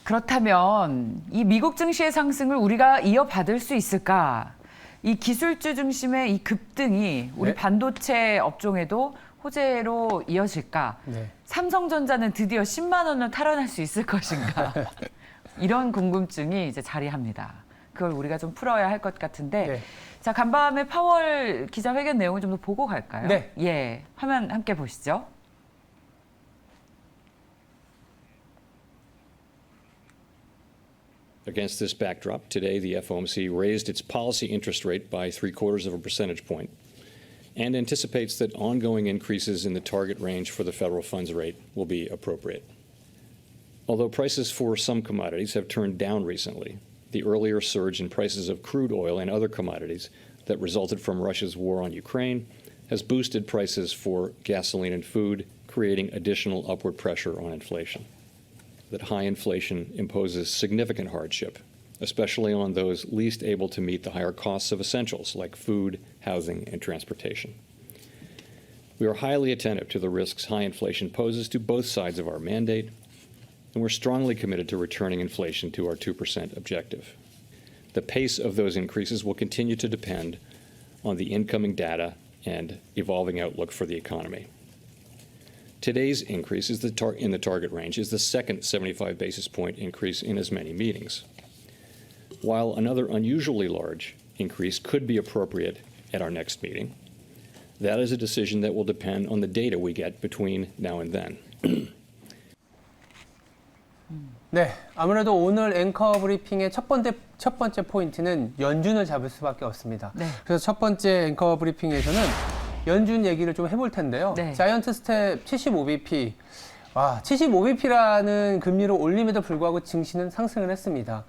그렇다면 이 미국 증시의 상승을 우리가 이어받을 수 있을까? 이 기술주 중심의 이 급등이 우리 네. 반도체 업종에도 호재로 이어질까? 네. 삼성전자는 드디어 10만 원을 탈환할 수 있을 것인가? 이런 궁금증이 이제 자리합니다. 그걸 우리가 좀 풀어야 할 것 같은데. 네. 자, 간밤에 파월 기자회견 내용을 좀 더 보고 갈까요? 네. 예, 화면 함께 보시죠. Against this backdrop, today the FOMC raised its policy interest rate by 0.75 of a percentage point and anticipates that ongoing increases in the target range for the federal funds rate will be appropriate. Although prices for some commodities have turned down recently, the earlier surge in prices of crude oil and other commodities that resulted from Russia's war on Ukraine has boosted prices for gasoline and food, creating additional upward pressure on inflation. That high inflation imposes significant hardship, especially on those least able to meet the higher costs of essentials like food, housing, and transportation. We are highly attentive to the risks high inflation poses to both sides of our mandate, and we're strongly committed to returning inflation to our 2% objective. The pace of those increases will continue to depend on the incoming data and evolving outlook for the economy. Today's increase in the target range is the second 75 basis point increase in as many meetings. While another unusually large increase could be appropriate at our next meeting, that is a decision that will depend on the data we get between now and then. 네, 아무래도 오늘 앵커 브리핑의 첫 번째 포인트는 연준을 잡을 수밖에 없습니다. 네. 그래서 첫 번째 앵커 브리핑에서는 연준 얘기를 좀 해볼 텐데요. 네. 자이언트 스텝 75bp. 와, 75bp라는 금리를 올림에도 불구하고 증시는 상승을 했습니다.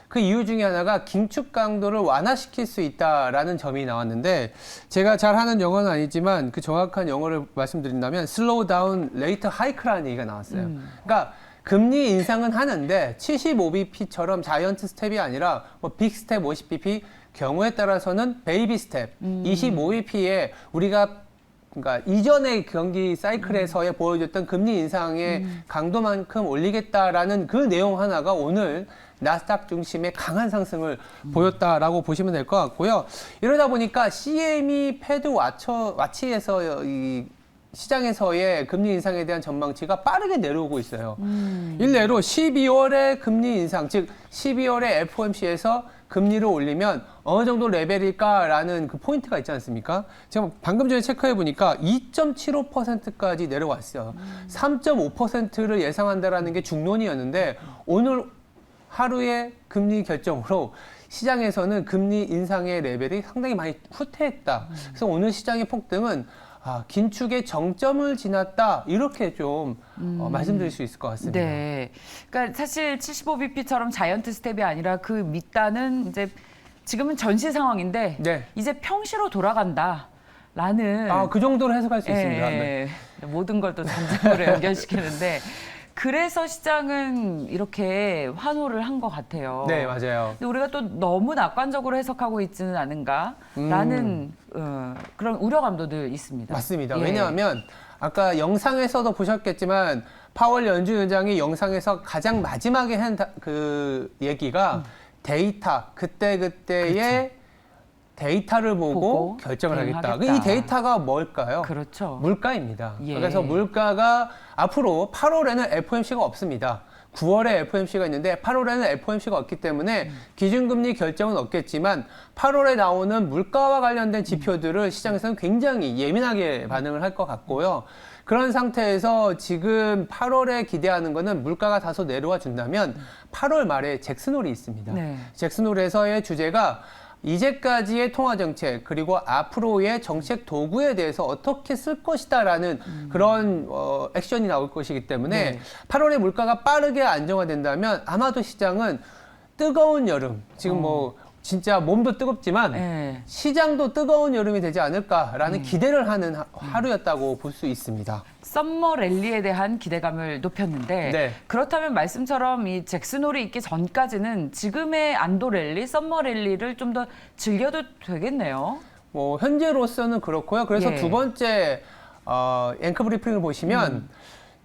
그 이유 중에 하나가 긴축 강도를 완화시킬 수 있다라는 점이 나왔는데, 제가 잘 하는 영어는 아니지만 그 정확한 영어를 말씀드린다면 슬로우 다운 레이트 하이크라는 얘기가 나왔어요. 그러니까 금리 인상은 하는데 75bp처럼 자이언트 스텝이 아니라 뭐 빅 스텝 50bp 경우에 따라서는 베이비 스텝 25bp에 우리가 그러니까 이전의 경기 사이클에서의 보여줬던 금리 인상의 강도만큼 올리겠다라는 그 내용 하나가 오늘 나스닥 중심의 강한 상승을 보였다라고 보시면 될 것 같고요. 이러다 보니까 CME 패드 와치에서 이 시장에서의 금리 인상에 대한 전망치가 빠르게 내려오고 있어요. 일례로 12월에 금리 인상, 즉 12월에 FOMC에서 금리를 올리면 어느 정도 레벨일까라는 그 포인트가 있지 않습니까? 제가 방금 전에 체크해 보니까 2.75%까지 내려왔어요. 3.5%를 예상한다라는 게 중론이었는데 오늘 하루의 금리 결정으로 시장에서는 금리 인상의 레벨이 상당히 많이 후퇴했다. 그래서 오늘 시장의 폭등은 긴축의 정점을 지났다, 이렇게 좀 말씀드릴 수 있을 것 같습니다. 네. 그러니까 사실 75bp처럼 자이언트 스텝이 아니라 그 밑단은 이제 지금은 전시 상황인데 네. 이제 평시로 돌아간다라는 그 정도로 해석할 수 있습니다. 네. 모든 걸 또 전쟁으로 연결시키는데 그래서 시장은 이렇게 환호를 한 것 같아요. 네, 맞아요. 근데 우리가 또 너무 낙관적으로 해석하고 있지는 않은가라는 그런 우려감도 늘 있습니다. 맞습니다. 예. 왜냐하면 아까 영상에서도 보셨겠지만 파월 연준 의장이 영상에서 가장 마지막에 한 그 얘기가 데이터, 그때그때의 그렇죠. 데이터를 보고 결정을 하겠다. 이 데이터가 뭘까요? 그렇죠. 물가입니다. 예. 그래서 물가가 앞으로 8월에는 FOMC가 없습니다. 9월에 FOMC가 있는데 8월에는 FOMC가 없기 때문에 기준금리 결정은 없겠지만 8월에 나오는 물가와 관련된 지표들을 시장에서는 굉장히 예민하게 반응을 할 것 같고요. 그런 상태에서 지금 8월에 기대하는 거는 물가가 다소 내려와 준다면 8월 말에 잭슨홀이 있습니다. 네. 잭슨홀에서의 주제가 이제까지의 통화정책 그리고 앞으로의 정책 도구에 대해서 어떻게 쓸 것이다라는 그런 액션이 나올 것이기 때문에 네. 8월에 물가가 빠르게 안정화된다면 아마도 시장은 뜨거운 여름, 지금 뭐 진짜 몸도 뜨겁지만 시장도 뜨거운 여름이 되지 않을까라는 기대를 하는 하루였다고 볼 수 있습니다. 썸머 랠리에 대한 기대감을 높였는데 네. 그렇다면 말씀처럼 이 잭슨홀이 있기 전까지는 지금의 안도 랠리, 썸머 랠리를 좀 더 즐겨도 되겠네요. 뭐 현재로서는 그렇고요. 그래서 두 번째 앵커 브리핑을 보시면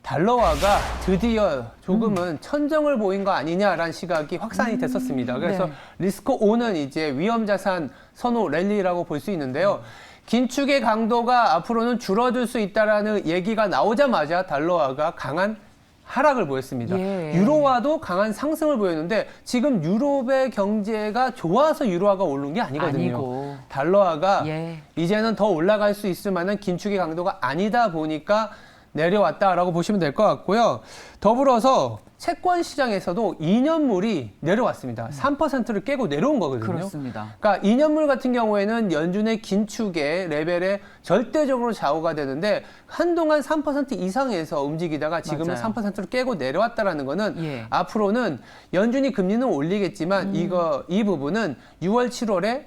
달러화가 드디어 조금은 천정을 보인 거 아니냐라는 시각이 확산이 됐었습니다. 그래서 네. 리스크 5는 이제 위험자산 선호 랠리라고 볼 수 있는데요. 긴축의 강도가 앞으로는 줄어들 수 있다라는 얘기가 나오자마자 달러화가 강한 하락을 보였습니다. 예. 유로화도 강한 상승을 보였는데 지금 유럽의 경제가 좋아서 유로화가 오른 게 아니거든요. 아니고. 달러화가 예. 이제는 더 올라갈 수 있을 만한 긴축의 강도가 아니다 보니까 내려왔다라고 보시면 될 것 같고요. 더불어서 채권 시장에서도 2년물이 내려왔습니다. 3%를 깨고 내려온 거거든요. 그렇습니다. 그러니까 2년물 같은 경우에는 연준의 긴축의 레벨에 절대적으로 좌우가 되는데 한동안 3% 이상에서 움직이다가 지금은 맞아요. 3%를 깨고 내려왔다라는 거는 예. 앞으로는 연준이 금리는 올리겠지만 이 부분은 6월, 7월에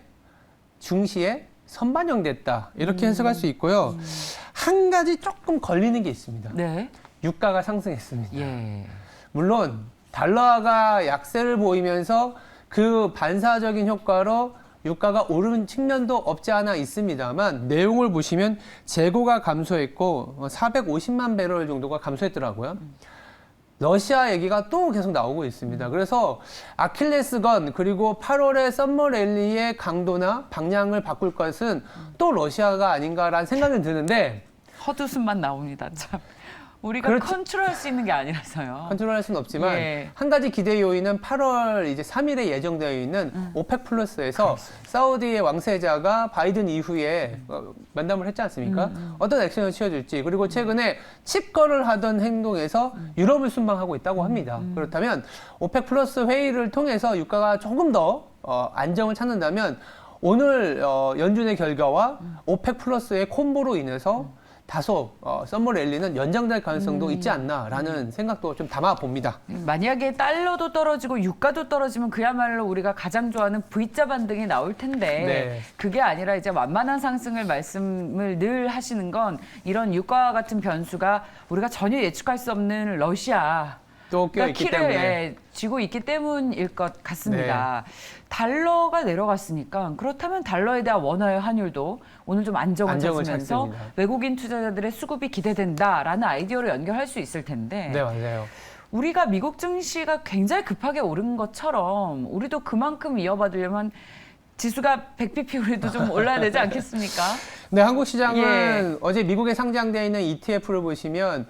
중시에 선반영됐다. 이렇게 해석할 수 있고요. 한 가지 조금 걸리는 게 있습니다. 네. 유가가 상승했습니다. 예. 물론 달러화가 약세를 보이면서 그 반사적인 효과로 유가가 오르는 측면도 없지 않아 있습니다만 내용을 보시면 재고가 감소했고 450만 배럴 정도가 감소했더라고요. 러시아 얘기가 또 계속 나오고 있습니다. 그래서 아킬레스건 그리고 8월의 썸머 랠리의 강도나 방향을 바꿀 것은 또 러시아가 아닌가라는 생각이 드는데 헛웃음만 나옵니다. 참. 우리가 그렇지. 컨트롤할 수 있는 게 아니라서요. 컨트롤할 수는 없지만 예. 한 가지 기대 요인은 8월 이제 3일에 예정되어 있는 오펙 플러스에서 사우디의 왕세자가 바이든 이후에 면담을 했지 않습니까? 어떤 액션을 취해줄지 그리고 최근에 칩거를 하던 행동에서 유럽을 순방하고 있다고 합니다. 그렇다면 오펙 플러스 회의를 통해서 유가가 조금 더 안정을 찾는다면 오늘 연준의 결과와 오펙 플러스의 콤보로 인해서 다소 썸머 랠리는 연장될 가능성도 있지 않나라는 생각도 좀 담아 봅니다. 만약에 달러도 떨어지고 유가도 떨어지면 그야말로 우리가 가장 좋아하는 V자 반등이 나올 텐데 네. 그게 아니라 이제 완만한 상승을 말씀을 늘 하시는 건 이런 유가와 같은 변수가 우리가 전혀 예측할 수 없는 러시아 또 껴있기 키를 때문에. 쥐고 있기 때문일 것 같습니다. 달러가 내려갔으니까 그렇다면 달러에 대한 원화의 환율도 오늘 좀 안정을 찾으면서 찾습니다. 외국인 투자자들의 수급이 기대된다라는 아이디어로 연결할 수 있을 텐데 네, 맞아요. 우리가 미국 증시가 굉장히 급하게 오른 것처럼 우리도 그만큼 이어받으려면 지수가 100bp 우리도 좀 올라야 되지 않겠습니까? 네, 한국 시장은 예. 어제 미국에 상장되어 있는 ETF를 보시면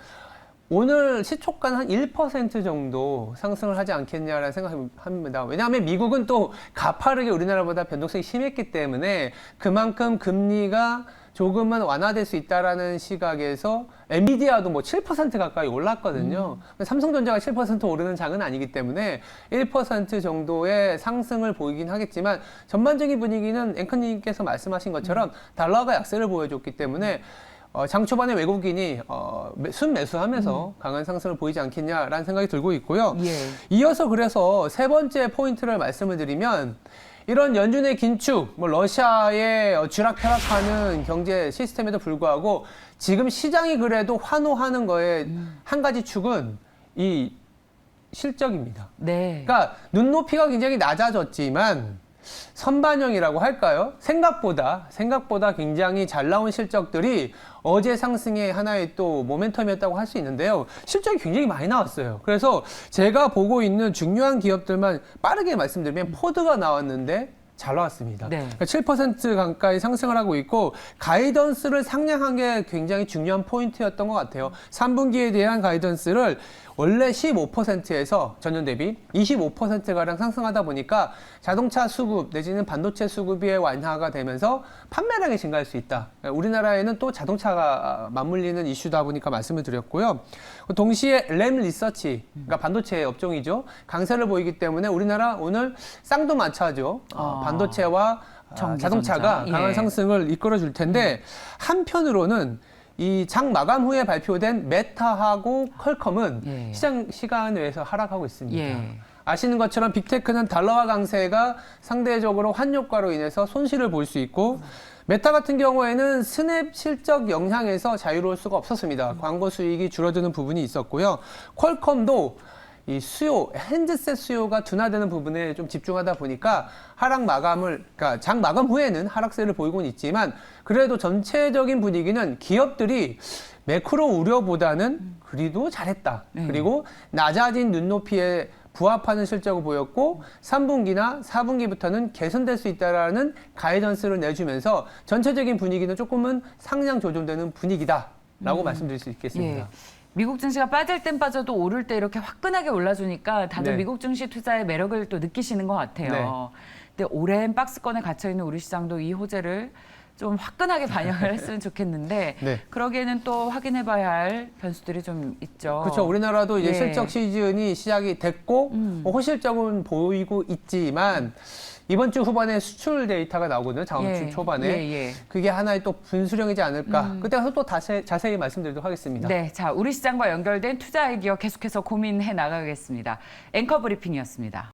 오늘 시초가는 한 1% 정도 상승을 하지 않겠냐라는 생각을 합니다. 왜냐하면 미국은 또 가파르게 우리나라보다 변동성이 심했기 때문에 그만큼 금리가 조금은 완화될 수 있다라는 시각에서 엔비디아도 뭐 7% 가까이 올랐거든요. 삼성전자가 7% 오르는 장은 아니기 때문에 1% 정도의 상승을 보이긴 하겠지만 전반적인 분위기는 앵커님께서 말씀하신 것처럼 달러가 약세를 보여줬기 때문에 장 초반에 외국인이 순매수하면서 강한 상승을 보이지 않겠냐라는 생각이 들고 있고요. 예. 이어서 그래서 세 번째 포인트를 말씀을 드리면 이런 연준의 긴축, 뭐 러시아의 쥐락펴락하는 경제 시스템에도 불구하고 지금 시장이 그래도 환호하는 거에 한 가지 축은 이 실적입니다. 네. 그러니까 눈높이가 굉장히 낮아졌지만 선반영이라고 할까요? 생각보다 굉장히 잘 나온 실적들이 어제 상승의 하나의 또 모멘텀이었다고 할 수 있는데요. 실적이 굉장히 많이 나왔어요. 그래서 제가 보고 있는 중요한 기업들만 빠르게 말씀드리면 포드가 나왔는데 잘 나왔습니다. 네. 그러니까 7% 가까이 상승을 하고 있고 가이던스를 상향한 게 굉장히 중요한 포인트였던 것 같아요. 3분기에 대한 가이던스를 원래 15%에서 전년 대비 25%가량 상승하다 보니까 자동차 수급 내지는 반도체 수급이 완화가 되면서 판매량이 증가할 수 있다. 우리나라에는 또 자동차가 맞물리는 이슈다 보니까 말씀을 드렸고요. 동시에 램 리서치, 그러니까 반도체 업종이죠. 강세를 보이기 때문에 우리나라 오늘 쌍두마차죠. 반도체와 자동차가 강한 예. 상승을 이끌어 줄 텐데 한편으로는 이 장 마감 후에 발표된 메타하고 퀄컴은 예. 시장 시간 외에서 하락하고 있습니다. 예. 아시는 것처럼 빅테크는 달러화 강세가 상대적으로 환효과로 인해서 손실을 볼 수 있고 메타 같은 경우에는 스냅 실적 영향에서 자유로울 수가 없었습니다. 광고 수익이 줄어드는 부분이 있었고요. 퀄컴도 이 핸드셋 수요가 둔화되는 부분에 좀 집중하다 보니까 그러니까 장 마감 후에는 하락세를 보이고는 있지만 그래도 전체적인 분위기는 기업들이 매크로 우려보다는 그래도 잘했다. 네. 그리고 낮아진 눈높이에 부합하는 실적을 보였고 3분기나 4분기부터는 개선될 수 있다라는 가이던스를 내주면서 전체적인 분위기는 조금은 상향 조정되는 분위기다라고 말씀드릴 수 있겠습니다. 예. 미국 증시가 빠질 땐 빠져도 오를 때 이렇게 화끈하게 올라주니까 다들 네. 미국 증시 투자의 매력을 또 느끼시는 것 같아요. 근데 오랜 박스권에 갇혀 있는 우리 시장도 이 호재를 좀 화끈하게 반영을 했으면 좋겠는데 네. 그러기에는 또 확인해봐야 할 변수들이 좀 있죠. 그렇죠. 우리나라도 이제 예. 실적 시즌이 시작이 됐고 호실적은 보이고 있지만 이번 주 후반에 수출 데이터가 나오거든요. 다음 예. 주 초반에. 예. 그게 하나의 또 분수령이지 않을까. 그때 가서 또 자세히 말씀드리도록 하겠습니다. 네, 자 우리 시장과 연결된 투자 아이디어 계속해서 고민해 나가겠습니다. 앵커 브리핑이었습니다.